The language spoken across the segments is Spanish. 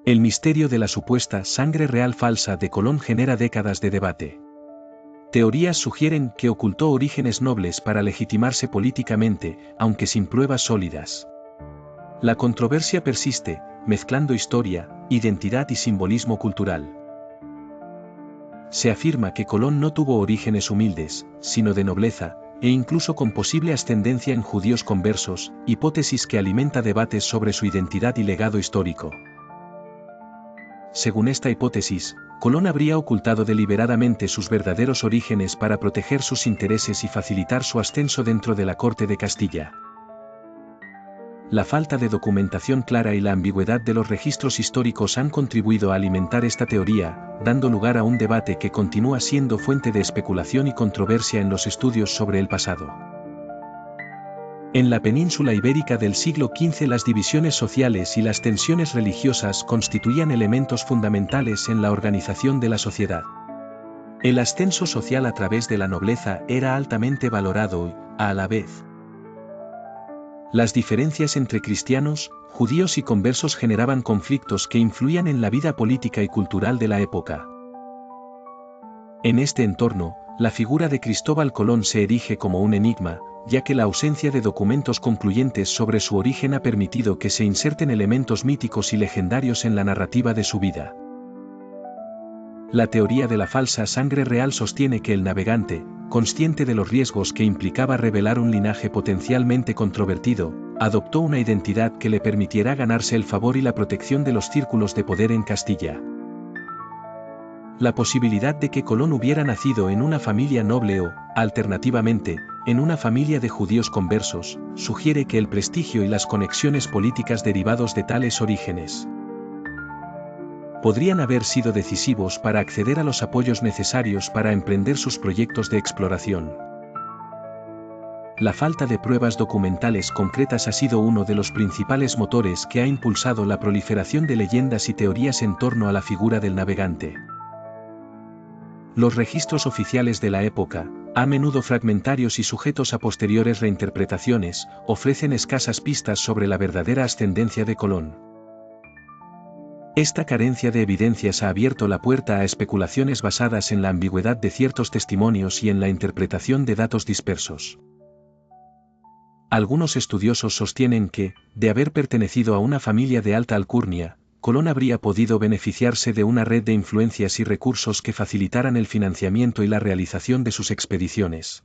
El misterio de la supuesta sangre real falsa de Colón genera décadas de debate. Teorías sugieren que ocultó orígenes nobles para legitimarse políticamente, aunque sin pruebas sólidas. La controversia persiste, mezclando historia, identidad y simbolismo cultural. Se afirma que Colón no tuvo orígenes humildes, sino de nobleza, e incluso con posible ascendencia en judíos conversos, hipótesis que alimenta debates sobre su identidad y legado histórico. Según esta hipótesis, Colón habría ocultado deliberadamente sus verdaderos orígenes para proteger sus intereses y facilitar su ascenso dentro de la corte de Castilla. La falta de documentación clara y la ambigüedad de los registros históricos han contribuido a alimentar esta teoría, dando lugar a un debate que continúa siendo fuente de especulación y controversia en los estudios sobre el pasado. En la península ibérica del siglo XV las divisiones sociales y las tensiones religiosas constituían elementos fundamentales en la organización de la sociedad. El ascenso social a través de la nobleza era altamente valorado y, a la vez, las diferencias entre cristianos, judíos y conversos generaban conflictos que influían en la vida política y cultural de la época. En este entorno, la figura de Cristóbal Colón se erige como un enigma, ya que la ausencia de documentos concluyentes sobre su origen ha permitido que se inserten elementos míticos y legendarios en la narrativa de su vida. La teoría de la falsa sangre real sostiene que el navegante, consciente de los riesgos que implicaba revelar un linaje potencialmente controvertido, adoptó una identidad que le permitiera ganarse el favor y la protección de los círculos de poder en Castilla. La posibilidad de que Colón hubiera nacido en una familia noble o, alternativamente, en una familia de judíos conversos, sugiere que el prestigio y las conexiones políticas derivados de tales orígenes podrían haber sido decisivos para acceder a los apoyos necesarios para emprender sus proyectos de exploración. La falta de pruebas documentales concretas ha sido uno de los principales motores que ha impulsado la proliferación de leyendas y teorías en torno a la figura del navegante. Los registros oficiales de la época, a menudo fragmentarios y sujetos a posteriores reinterpretaciones, ofrecen escasas pistas sobre la verdadera ascendencia de Colón. Esta carencia de evidencias ha abierto la puerta a especulaciones basadas en la ambigüedad de ciertos testimonios y en la interpretación de datos dispersos. Algunos estudiosos sostienen que, de haber pertenecido a una familia de alta alcurnia, Colón habría podido beneficiarse de una red de influencias y recursos que facilitaran el financiamiento y la realización de sus expediciones.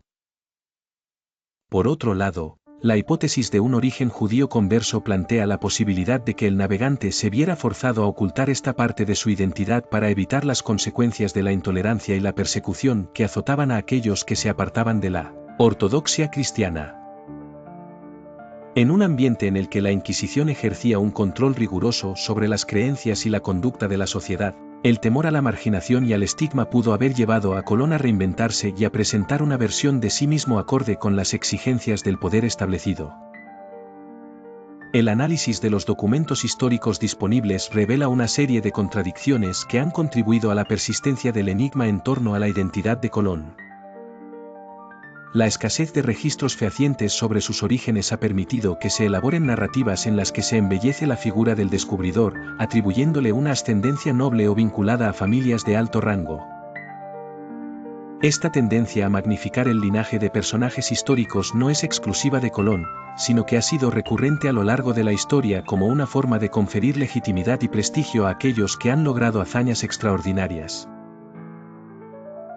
Por otro lado, la hipótesis de un origen judío converso plantea la posibilidad de que el navegante se viera forzado a ocultar esta parte de su identidad para evitar las consecuencias de la intolerancia y la persecución que azotaban a aquellos que se apartaban de la ortodoxia cristiana. En un ambiente en el que la Inquisición ejercía un control riguroso sobre las creencias y la conducta de la sociedad, el temor a la marginación y al estigma pudo haber llevado a Colón a reinventarse y a presentar una versión de sí mismo acorde con las exigencias del poder establecido. El análisis de los documentos históricos disponibles revela una serie de contradicciones que han contribuido a la persistencia del enigma en torno a la identidad de Colón. La escasez de registros fehacientes sobre sus orígenes ha permitido que se elaboren narrativas en las que se embellece la figura del descubridor, atribuyéndole una ascendencia noble o vinculada a familias de alto rango. Esta tendencia a magnificar el linaje de personajes históricos no es exclusiva de Colón, sino que ha sido recurrente a lo largo de la historia como una forma de conferir legitimidad y prestigio a aquellos que han logrado hazañas extraordinarias.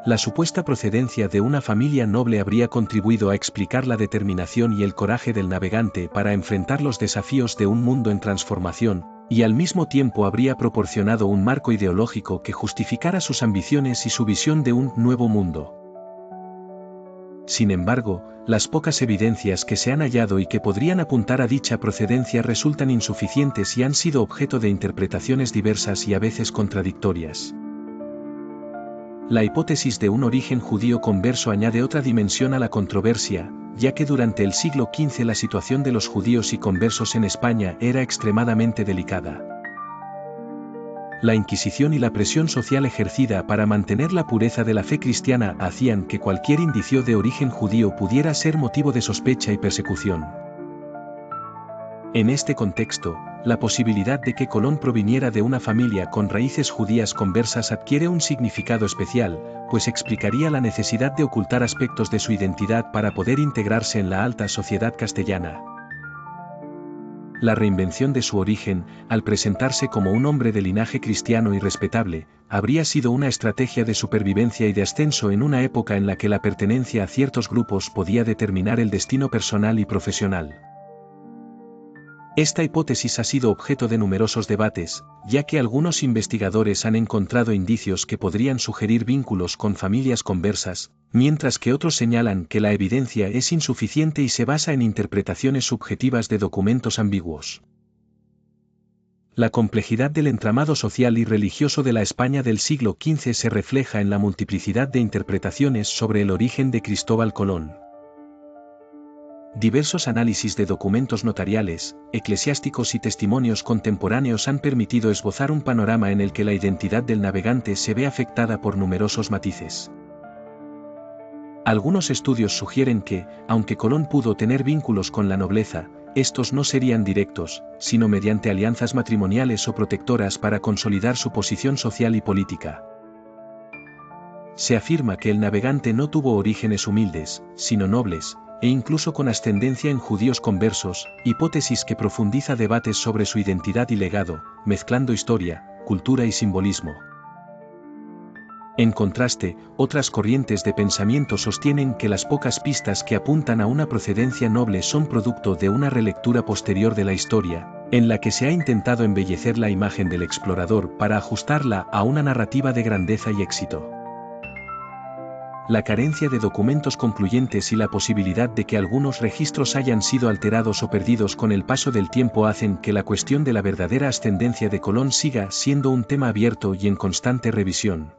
La supuesta procedencia de una familia noble habría contribuido a explicar la determinación y el coraje del navegante para enfrentar los desafíos de un mundo en transformación, y al mismo tiempo habría proporcionado un marco ideológico que justificara sus ambiciones y su visión de un nuevo mundo. Sin embargo, las pocas evidencias que se han hallado y que podrían apuntar a dicha procedencia resultan insuficientes y han sido objeto de interpretaciones diversas y a veces contradictorias. La hipótesis de un origen judío converso añade otra dimensión a la controversia, ya que durante el siglo XV la situación de los judíos y conversos en España era extremadamente delicada. La Inquisición y la presión social ejercida para mantener la pureza de la fe cristiana hacían que cualquier indicio de origen judío pudiera ser motivo de sospecha y persecución. En este contexto, la posibilidad de que Colón proviniera de una familia con raíces judías conversas adquiere un significado especial, pues explicaría la necesidad de ocultar aspectos de su identidad para poder integrarse en la alta sociedad castellana. La reinvención de su origen, al presentarse como un hombre de linaje cristiano y respetable, habría sido una estrategia de supervivencia y de ascenso en una época en la que la pertenencia a ciertos grupos podía determinar el destino personal y profesional. Esta hipótesis ha sido objeto de numerosos debates, ya que algunos investigadores han encontrado indicios que podrían sugerir vínculos con familias conversas, mientras que otros señalan que la evidencia es insuficiente y se basa en interpretaciones subjetivas de documentos ambiguos. La complejidad del entramado social y religioso de la España del siglo XV se refleja en la multiplicidad de interpretaciones sobre el origen de Cristóbal Colón. Diversos análisis de documentos notariales, eclesiásticos y testimonios contemporáneos han permitido esbozar un panorama en el que la identidad del navegante se ve afectada por numerosos matices. Algunos estudios sugieren que, aunque Colón pudo tener vínculos con la nobleza, estos no serían directos, sino mediante alianzas matrimoniales o protectoras para consolidar su posición social y política. Se afirma que el navegante no tuvo orígenes humildes, sino nobles, e incluso con ascendencia en judíos conversos, hipótesis que profundiza debates sobre su identidad y legado, mezclando historia, cultura y simbolismo. En contraste, otras corrientes de pensamiento sostienen que las pocas pistas que apuntan a una procedencia noble son producto de una relectura posterior de la historia, en la que se ha intentado embellecer la imagen del explorador para ajustarla a una narrativa de grandeza y éxito. La carencia de documentos concluyentes y la posibilidad de que algunos registros hayan sido alterados o perdidos con el paso del tiempo hacen que la cuestión de la verdadera ascendencia de Colón siga siendo un tema abierto y en constante revisión.